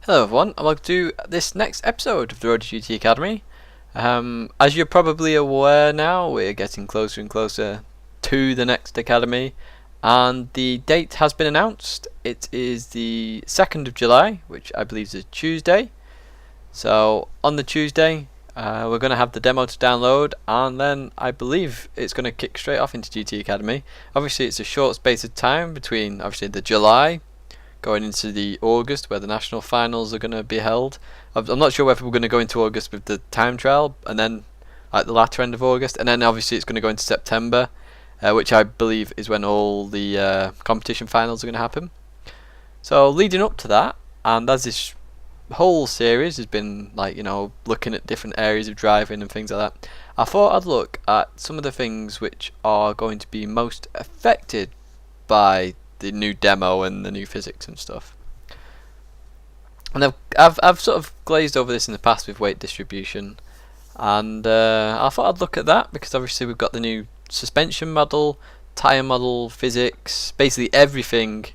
Hello everyone, and welcome to this next episode of the Road to GT Academy. As you're probably aware now, we're getting closer and closer to the next academy, and the date has been announced. It is the 2nd of July, which I believe is a Tuesday. So on the Tuesday, we're going to have the demo to download, and then I believe it's going to kick straight off into GT Academy. Obviously it's a short space of time between obviously the July going into the August where the national finals are going to be held. I'm not sure whether we're going to go into August with the time trial and then at the latter end of August, and then obviously it's going to go into September, which I believe is when all the competition finals are going to happen. So leading up to that, and as this whole series has been like, you know, looking at different areas of driving and things like that, I thought I'd look at some of the things which are going to be most affected by the new demo and the new physics and stuff. And I've sort of glazed over this in the past with weight distribution, and I thought I'd look at that because obviously we've got the new suspension model, tyre model, physics, basically everything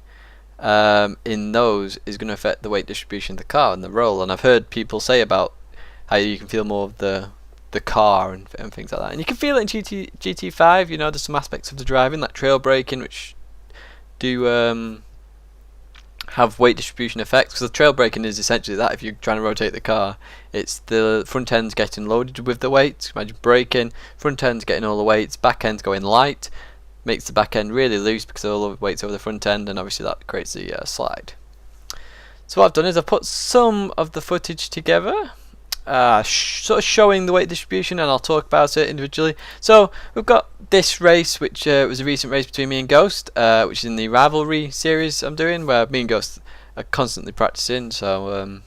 in those is going to affect the weight distribution of the car and the roll. And I've heard people say about how you can feel more of the car and things like that, and you can feel it in GT5. You know, there's some aspects of the driving like trail braking which do have weight distribution effects, because the trail braking is essentially that. If you're trying to rotate the car, it's the front end's getting loaded with the weight. Imagine braking, front end's getting all the weights, back end's going light, makes the back end really loose because all the weight's over the front end, and obviously that creates the slide. So what I've done is I've put some of the footage together, sort of showing the weight distribution, and I'll talk about it individually. So we've got this race, which was a recent race between me and Ghost, which is in the rivalry series I'm doing, where me and Ghost are constantly practicing. So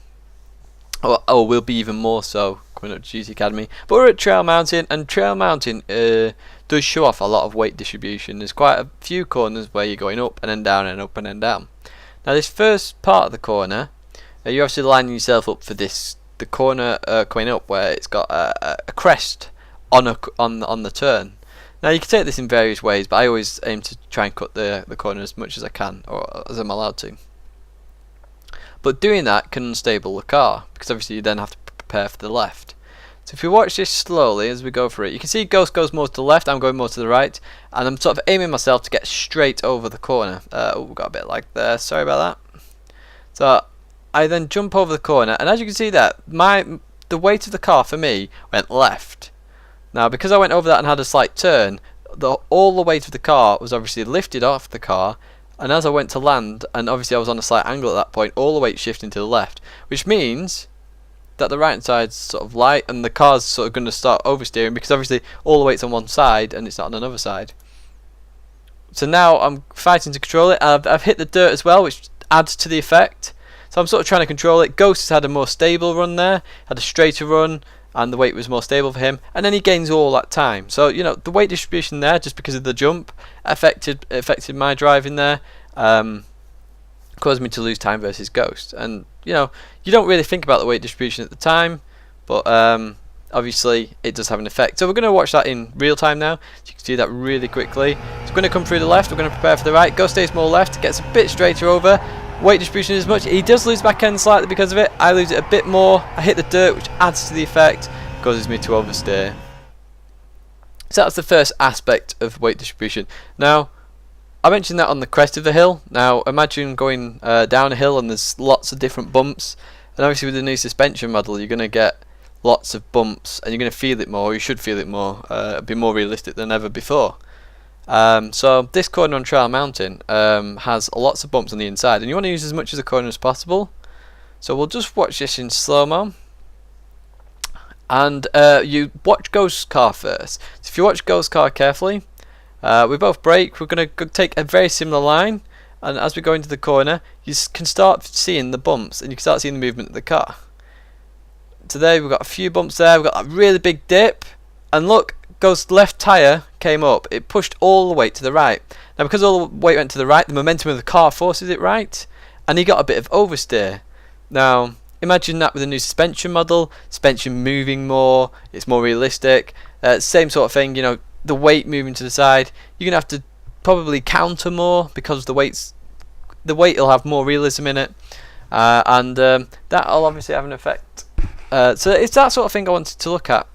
we'll be even more so coming up to GT Academy. But we're at Trail Mountain, and Trail Mountain does show off a lot of weight distribution. There's quite a few corners where you're going up and then down and up and then down. Now this first part of the corner, you're obviously lining yourself up for this. The corner coming up where it's got a crest on the turn. Now you can take this in various ways, but I always aim to try and cut the corner as much as I can, or as I'm allowed to. But doing that can unstable the car, because obviously you then have to prepare for the left. So if you watch this slowly as we go through it, you can see Ghost goes more to the left, I'm going more to the right, and I'm sort of aiming myself to get straight over the corner. We've got a bit like there, sorry about that. So I then jump over the corner, and as you can see that the weight of the car for me went left. Now because I went over that and had a slight turn, all the weight of the car was obviously lifted off the car, and as I went to land, and obviously I was on a slight angle at that point, all the weight shifting to the left, which means that the right hand side's sort of light and the car's sort of going to start oversteering, because obviously all the weight's on one side and it's not on another side. So now I'm fighting to control it. I've hit the dirt as well, which adds to the effect. So I'm sort of trying to control it. Ghost has had a more stable run there, had a straighter run, and the weight was more stable for him, and then he gains all that time. So you know, the weight distribution there, just because of the jump, affected my driving there, caused me to lose time versus Ghost. And you know, you don't really think about the weight distribution at the time, but obviously it does have an effect. So we're going to watch that in real time now, so you can see that really quickly. So we're going to come through the left, we're going to prepare for the right. Ghost stays more left, gets a bit straighter over. Weight distribution is much. He does lose back end slightly because of it. I lose it a bit more. I hit the dirt, which adds to the effect, causes me to oversteer. So that's the first aspect of weight distribution. Now, I mentioned that on the crest of the hill. Now, imagine going down a hill and there's lots of different bumps. And obviously with the new suspension model, you're going to get lots of bumps, and you're going to feel it more. You should feel it more. It'll be more realistic than ever before. So this corner on Trail Mountain has lots of bumps on the inside, and you want to use as much of the corner as possible. So we'll just watch this in slow-mo, and you watch Ghost's car first. So if you watch Ghost's car carefully, we both brake. We're going to take a very similar line, and as we go into the corner, you can start seeing the bumps, and you can start seeing the movement of the car. Today we've got a few bumps there. We've got a really big dip, and look, Ghost's left tyre came up. It pushed all the weight to the right. Now because all the weight went to the right, the momentum of the car forces it right, and he got a bit of oversteer. Now imagine that with a new suspension model, suspension moving more, it's more realistic, same sort of thing, you know, the weight moving to the side. You're going to have to probably counter more because the weight will have more realism in it. That'll obviously have an effect. So it's that sort of thing I wanted to look at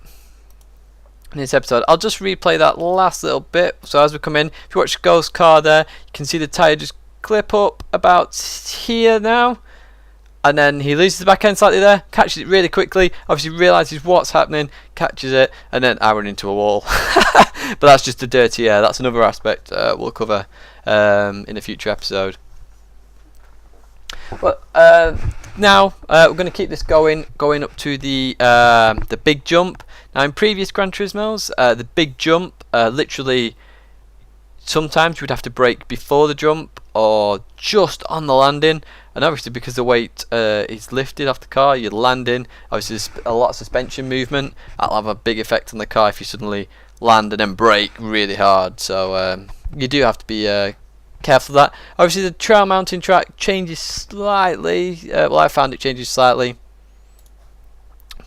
in this episode. I'll just replay that last little bit. So as we come in, if you watch Gho's car there, you can see the tyre just clip up about here now. And then he loses the back end slightly there, catches it really quickly, obviously realises what's happening, catches it, and then I run into a wall. But that's just the dirty air. That's another aspect we'll cover in a future episode. But now we're going to keep this going up to the big jump. Now in previous Gran Turismos, the big jump, literally sometimes you would have to brake before the jump or just on the landing. And obviously because the weight is lifted off the car, you're landing, obviously there's a lot of suspension movement. That'll have a big effect on the car if you suddenly land and then brake really hard. So you do have to be careful of that. Obviously the trail mountain track changes slightly. Well, I found it changes slightly.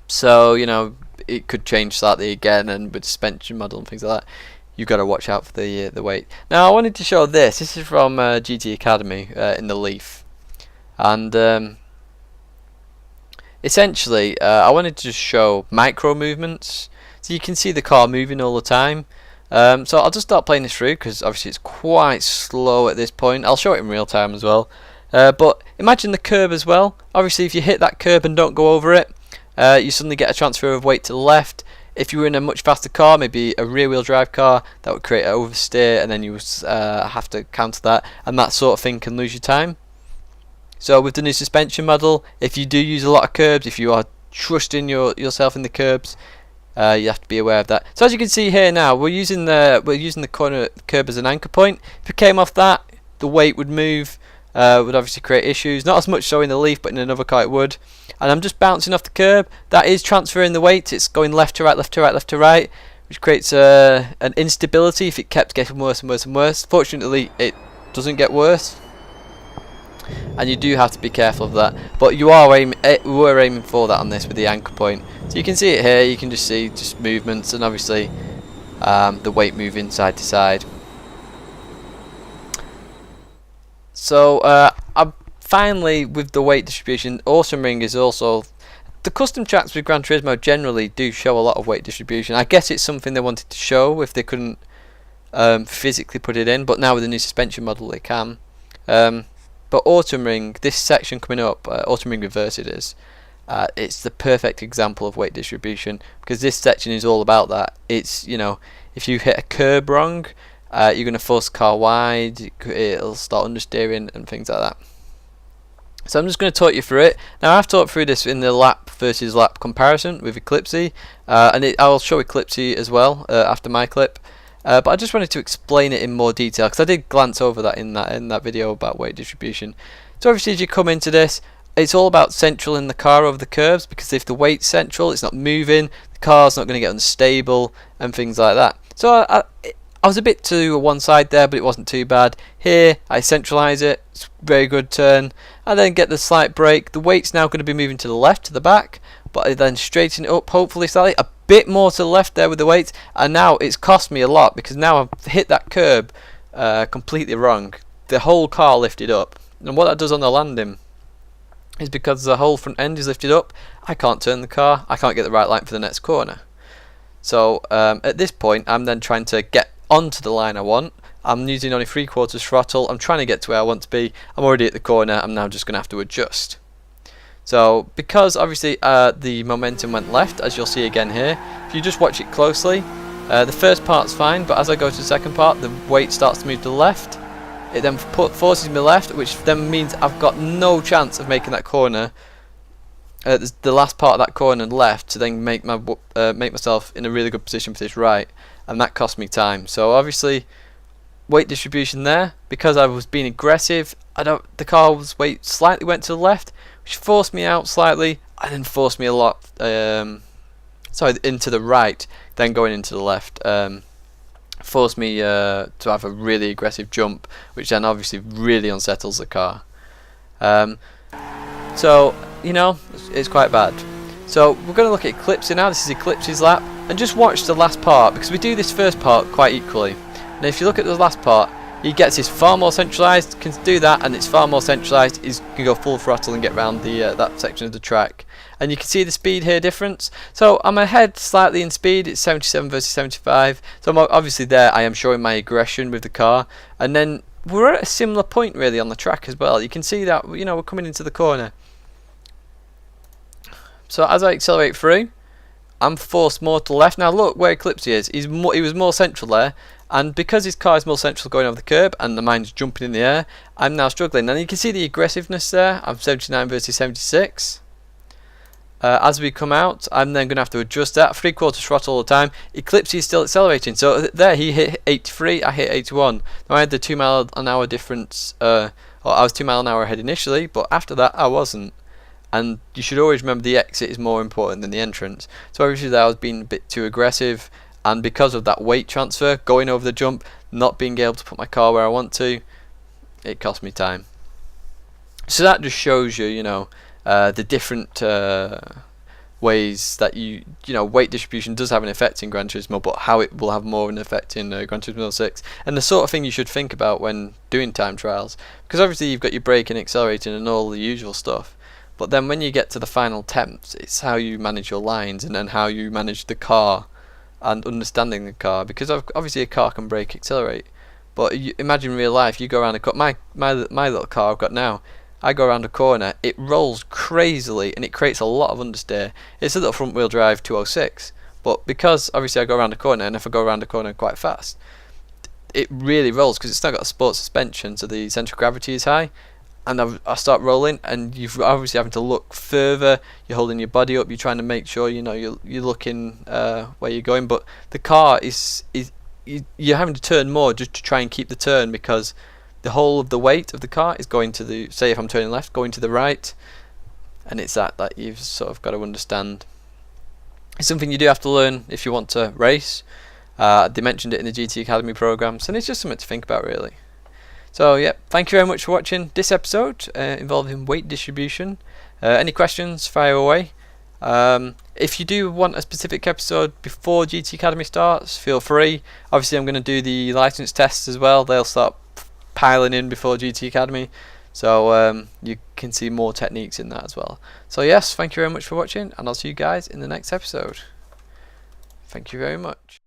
So, you know, it could change slightly again, and with suspension model and things like that, you've got to watch out for the weight. Now I wanted to show this. This is from GT Academy in the Leaf. And essentially I wanted to just show micro movements, so you can see the car moving all the time. So I'll just start playing this through because obviously it's quite slow at this point. I'll show it in real time as well. But imagine the curb as well. Obviously if you hit that curb and don't go over it, you suddenly get a transfer of weight to the left. If you were in a much faster car, maybe a rear wheel drive car, that would create an oversteer, and then you have to counter that, and that sort of thing can lose your time. So with the new suspension model, if you do use a lot of curbs, if you are trusting yourself in the curbs, you have to be aware of that. So as you can see here now, we're using the corner curb as an anchor point. If it came off that, the weight would move, would obviously create issues. Not as much so in the Leaf, but in another car it would. And I'm just bouncing off the curb. That is transferring the weight. It's going left to right, left to right, left to right, which creates an instability if it kept getting worse and worse and worse. Fortunately, it doesn't get worse, and you do have to be careful of that. But you are we're aiming for that on this with the anchor point. So you can see it here. You can just see just movements, and obviously the weight moving side to side. So I'm finally with the weight distribution. Awesome Ring is also, the custom tracks with Gran Turismo generally do show a lot of weight distribution. I guess it's something they wanted to show if they couldn't physically put it in, but now with the new suspension model they can. But Autumn Ring, this section coming up, Autumn Ring Reverse it is, it's the perfect example of weight distribution, because this section is all about that. It's, you know, if you hit a curb wrong, you're going to force the car wide, it'll start understeering and things like that. So I'm just going to talk you through it. Now I've talked through this in the lap versus lap comparison with Eclipse, and I'll show Eclipse as well after my clip. But I just wanted to explain it in more detail, because I did glance over that in that video about weight distribution. So obviously as you come into this, it's all about central in the car over the curves, because if the weight's central, it's not moving, the car's not going to get unstable and things like that. So I was a bit to one side there, but it wasn't too bad. Here I centralise it, it's a very good turn, and then get the slight brake. The weight's now going to be moving to the left, to the back, but I then straighten it up hopefully slightly, a bit more to the left there with the weight, and now it's cost me a lot, because now I've hit that curb completely wrong. The whole car lifted up, and what that does on the landing is, because the whole front end is lifted up, I can't turn the car, I can't get the right line for the next corner. So at this point I'm then trying to get onto the line I want. I'm using only 3/4 throttle, I'm trying to get to where I want to be, I'm already at the corner, I'm now just going to have to adjust. So because obviously the momentum went left, as you'll see again here, if you just watch it closely, the first part's fine, but as I go to the second part, the weight starts to move to the left. It then forces me left, which then means I've got no chance of making that corner, the last part of that corner left, to then make myself in a really good position for this right, and that cost me time. So obviously weight distribution there, because I was being aggressive, the car's weight slightly went to the left, which forced me out slightly, and then forced me a lot into the right, then going into the left, forced me to have a really aggressive jump, which then obviously really unsettles the car. So you know, it's quite bad. So we're going to look at Eclipse now. This is Eclipse's lap, and just watch the last part, because we do this first part quite equally. And if you look at the last part, He gets his far more centralised, can do that, and it's far more centralised. He can go full throttle and get around the that section of the track. And you can see the speed here difference. So I'm ahead slightly in speed. It's 77 versus 75. So I'm obviously there I am showing my aggression with the car. And then we're at a similar point really on the track as well. You can see that, you know, we're coming into the corner. So as I accelerate through, I'm forced more to the left. Now look where Eclipse is. He was more central there. And because his car is more central going over the curb and the mine's jumping in the air, I'm now struggling. And you can see the aggressiveness there. I'm 79 versus 76. As we come out, I'm then going to have to adjust that. 3/4 throttle all the time. Eclipse is still accelerating. So there he hit 83, I hit 81. Now I had the 2 mile an hour difference. Or I was 2 mile an hour ahead initially, but after that I wasn't. And you should always remember the exit is more important than the entrance. So obviously there I was being a bit too aggressive. And because of that weight transfer, going over the jump, not being able to put my car where I want to, it cost me time. So that just shows you, you know, the different ways that you know, weight distribution does have an effect in Gran Turismo, but how it will have more of an effect in Gran Turismo 6, and the sort of thing you should think about when doing time trials, because obviously you've got your braking, accelerating, and all the usual stuff. But then when you get to the final attempts, it's how you manage your lines and then how you manage the car and understanding the car, because obviously a car can brake, accelerate, but you imagine real life, you go around a corner. My little car I've got now, I go around a corner, it rolls crazily and it creates a lot of understeer. It's a little front wheel drive 206, but because obviously I go around a corner, and if I go around a corner quite fast, it really rolls because it's not got a sport suspension, so the central gravity is high. And I start rolling, and you're obviously having to look further. You're holding your body up. You're trying to make sure, you know, you're looking where you're going. But the car is you're having to turn more just to try and keep the turn, because the whole of the weight of the car is going to the, say if I'm turning left, going to the right, and it's that you've sort of got to understand. It's something you do have to learn if you want to race. They mentioned it in the GT Academy programs, and it's just something to think about really. So yeah, thank you very much for watching this episode involving weight distribution. Any questions, fire away. If you do want a specific episode before GT Academy starts, feel free. Obviously I'm going to do the license tests as well. They'll start piling in before GT Academy. So you can see more techniques in that as well. So yes, thank you very much for watching, and I'll see you guys in the next episode. Thank you very much.